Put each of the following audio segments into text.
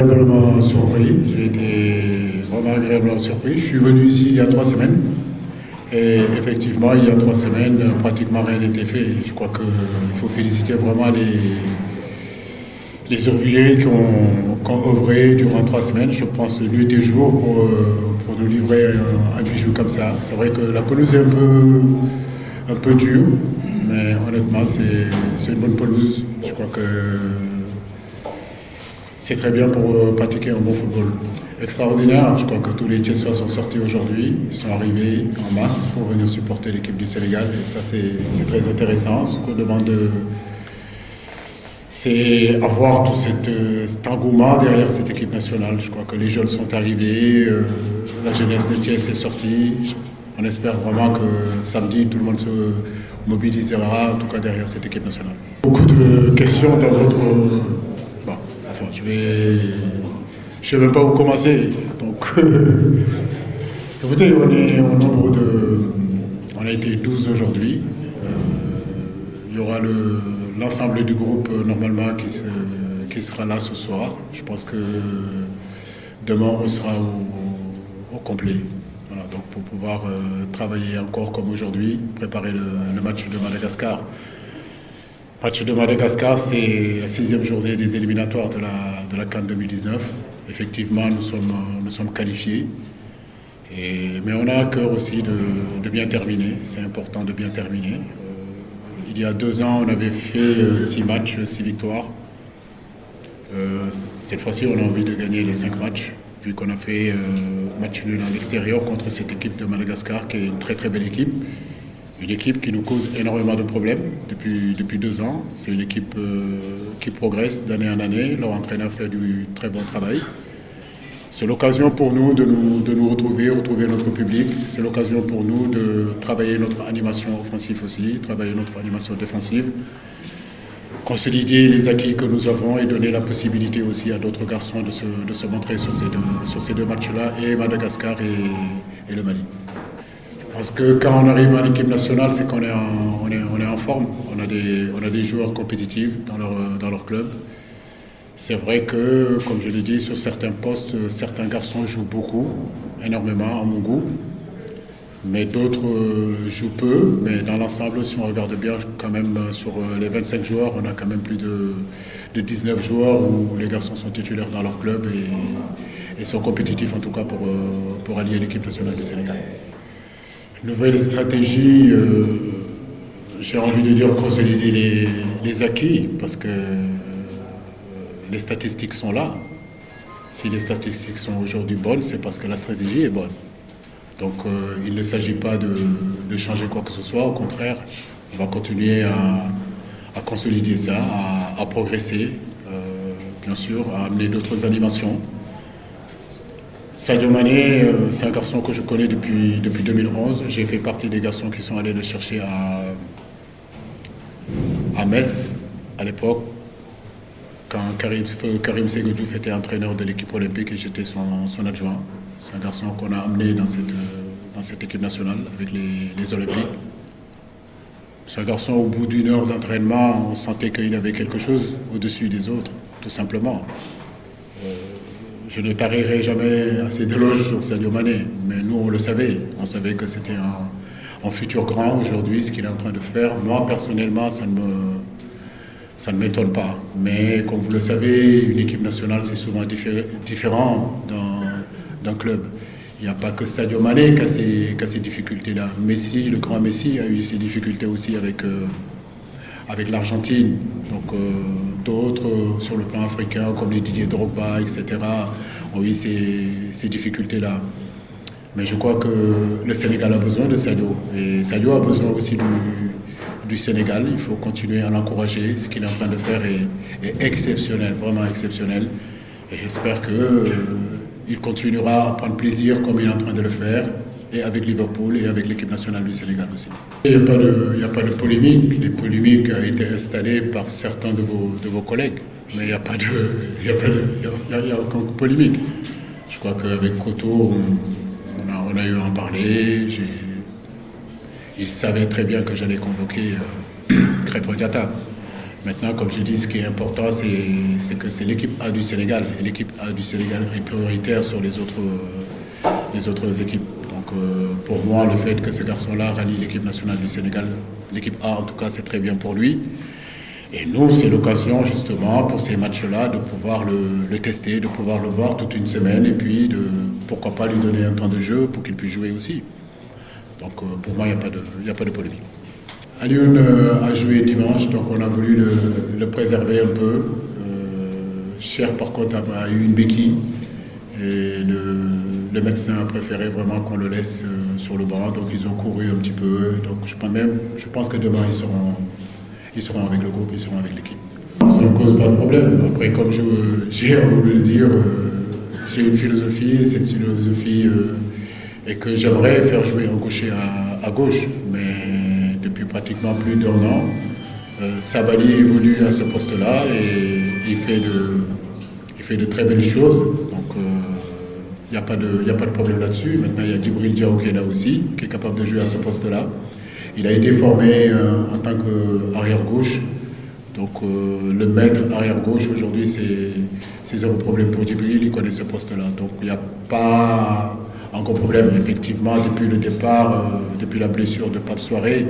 Agréablement surpris, j'ai été vraiment agréablement surpris. Je suis venu ici il y a 3 semaines et effectivement, il y a 3 semaines, pratiquement rien n'était fait. Je crois qu'il faut féliciter vraiment les ouvriers qui ont œuvré durant 3 semaines. Je pense nuit et jour pour nous livrer un bijou comme ça. C'est vrai que la pelouse est un peu dure, mais honnêtement, c'est une bonne pelouse. Je crois que c'est très bien pour pratiquer un bon football. Extraordinaire, je crois que tous les Thiessois sont sortis aujourd'hui, ils sont arrivés en masse pour venir supporter l'équipe du Sénégal et ça c'est très intéressant. Ce qu'on demande, c'est avoir tout cet engouement derrière cette équipe nationale. Je crois que les jeunes sont arrivés, la jeunesse de Thiès est sortie. On espère vraiment que samedi tout le monde se mobilisera, en tout cas derrière cette équipe nationale. Beaucoup de questions dans votre... Bon, enfin, je ne sais même pas où commencer. Donc, écoutez, on est au nombre de... On a été 12 aujourd'hui. Il y aura l'ensemble du groupe normalement qui sera là ce soir. Je pense que demain on sera au complet. Voilà, donc pour pouvoir travailler encore comme aujourd'hui, préparer le match de Madagascar. Le match de Madagascar, c'est la 6e journée des éliminatoires de la CAN 2019. Effectivement, nous sommes qualifiés. Mais on a à cœur aussi de bien terminer. C'est important de bien terminer. Il y a 2 ans, on avait fait 6 matchs, 6 victoires. Cette fois-ci, on a envie de gagner les 5 matchs, vu qu'on a fait match nul à l'extérieur contre cette équipe de Madagascar, qui est une très très belle équipe. Une équipe qui nous cause énormément de problèmes depuis 2 ans. C'est une équipe qui progresse d'année en année. Leur entraîneur fait du très bon travail. C'est l'occasion pour nous de nous retrouver notre public. C'est l'occasion pour nous de travailler notre animation offensive aussi, travailler notre animation défensive, consolider les acquis que nous avons et donner la possibilité aussi à d'autres garçons de se montrer sur ces deux matchs-là, et Madagascar et le Mali. Parce que quand on arrive en équipe nationale, c'est qu'on est en forme. On a des joueurs compétitifs dans leur club. C'est vrai que, comme je l'ai dit, sur certains postes, certains garçons jouent beaucoup, énormément à mon goût. Mais d'autres jouent peu. Mais dans l'ensemble, si on regarde bien, quand même, sur les 25 joueurs, on a quand même plus de 19 joueurs où les garçons sont titulaires dans leur club et sont compétitifs, en tout cas, pour allier l'équipe nationale du Sénégal. Nouvelle stratégie, j'ai envie de dire consolider les acquis, parce que les statistiques sont là. Si les statistiques sont aujourd'hui bonnes, c'est parce que la stratégie est bonne. Donc il ne s'agit pas de changer quoi que ce soit. Au contraire, on va continuer à consolider ça, à progresser, bien sûr, à amener d'autres animations. Sadio Mané, c'est un garçon que je connais depuis 2011. J'ai fait partie des garçons qui sont allés le chercher à Metz à l'époque, quand Karim Sékou Diouf était entraîneur de l'équipe olympique et j'étais son adjoint. C'est un garçon qu'on a amené dans cette équipe nationale avec les Olympiques. C'est un garçon, au bout d'1 heure d'entraînement, on sentait qu'il avait quelque chose au-dessus des autres, tout simplement. Je ne tarirai jamais assez d'éloges sur Sadio Mané, mais nous on le savait. On savait que c'était un futur grand aujourd'hui, ce qu'il est en train de faire. Moi personnellement, ça ne m'étonne pas. Mais comme vous le savez, une équipe nationale c'est souvent différent d'un club. Il n'y a pas que Sadio Mané qui a ces difficultés-là. Messi, le grand Messi, a eu ses difficultés aussi avec l'Argentine. Donc d'autres sur le plan africain, comme les Didier Drogba, etc., ont eu ces difficultés-là. Mais je crois que le Sénégal a besoin de Sadio. Et Sadio a besoin aussi du Sénégal. Il faut continuer à l'encourager. Ce qu'il est en train de faire est exceptionnel, vraiment exceptionnel. Et j'espère qu'il continuera à prendre plaisir comme il est en train de le faire, et avec Liverpool et avec l'équipe nationale du Sénégal aussi. Il n'y a pas de polémique. Les polémiques ont été installées par certains de vos collègues, mais il n'y a aucune polémique. Je crois qu'avec Koto, on a eu à en parler. Il savait très bien que j'allais convoquer Crépin Diatta. Maintenant, comme je dis, ce qui est important, c'est que c'est l'équipe A du Sénégal. Et l'équipe A du Sénégal est prioritaire sur les autres équipes. Donc pour moi, le fait que ce garçon-là rallie l'équipe nationale du Sénégal, l'équipe A en tout cas, c'est très bien pour lui. Et nous, c'est l'occasion justement pour ces matchs-là de pouvoir le tester, de pouvoir le voir toute une semaine et puis pourquoi pas lui donner un temps de jeu pour qu'il puisse jouer aussi. Donc pour moi, il n'y a pas de polémique. Alioune a joué dimanche, donc on a voulu le préserver un peu. Cher par contre a eu une béquille et le médecin a préféré vraiment qu'on le laisse sur le banc, donc ils ont couru un petit peu. Donc je pense que demain ils seront avec le groupe, ils seront avec l'équipe. Ça ne cause pas de problème. Après, comme j'ai voulu le dire, j'ai une philosophie et cette philosophie est que j'aimerais faire jouer un gaucher à gauche, mais depuis pratiquement plus d'1 an, Sabaly évolue à ce poste-là et il fait de très belles choses. Donc il n'y a pas de problème là-dessus. Maintenant, il y a Djibril Diaw qui est là aussi, qui est capable de jouer à ce poste-là. Il a été formé en tant qu'arrière-gauche. Donc le maître arrière-gauche aujourd'hui, c'est zéro problème pour Djibril, il connaît ce poste-là. Donc il n'y a pas encore problème. Effectivement, depuis le départ, depuis la blessure de Pape Soiré,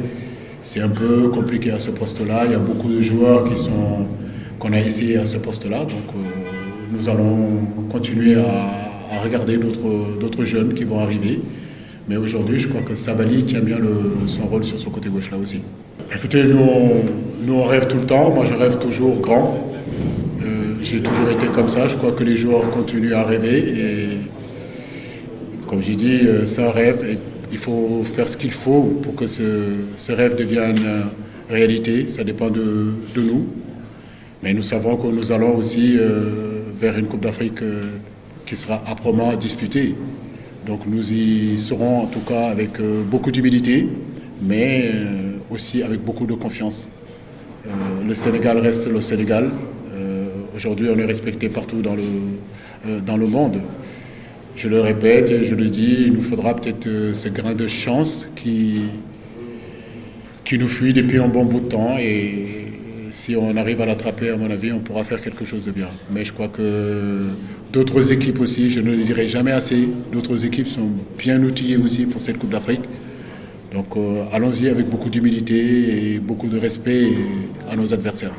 c'est un peu compliqué à ce poste-là. Il y a beaucoup de joueurs qu'on a essayé à ce poste-là. Donc nous allons continuer à regarder d'autres jeunes qui vont arriver. Mais aujourd'hui, je crois que Sabaly tient bien son rôle sur son côté gauche là aussi. Écoutez, nous on rêve tout le temps. Moi, je rêve toujours grand. J'ai toujours été comme ça. Je crois que les joueurs continuent à rêver. Et comme j'ai dit, c'est un rêve. Et il faut faire ce qu'il faut pour que ce rêve devienne réalité. Ça dépend de nous. Mais nous savons que nous allons aussi vers une Coupe d'Afrique qui sera âprement disputée. Donc nous y serons en tout cas avec beaucoup d'humilité, mais aussi avec beaucoup de confiance. Le Sénégal reste le Sénégal. Aujourd'hui, on est respecté partout dans le monde. Je le répète et je le dis, il nous faudra peut-être ce grain de chance qui nous fuit depuis un bon bout de temps. Et si on arrive à l'attraper, à mon avis, on pourra faire quelque chose de bien. Mais je crois que d'autres équipes aussi, je ne le dirai jamais assez, d'autres équipes sont bien outillées aussi pour cette Coupe d'Afrique. Donc allons-y avec beaucoup d'humilité et beaucoup de respect à nos adversaires.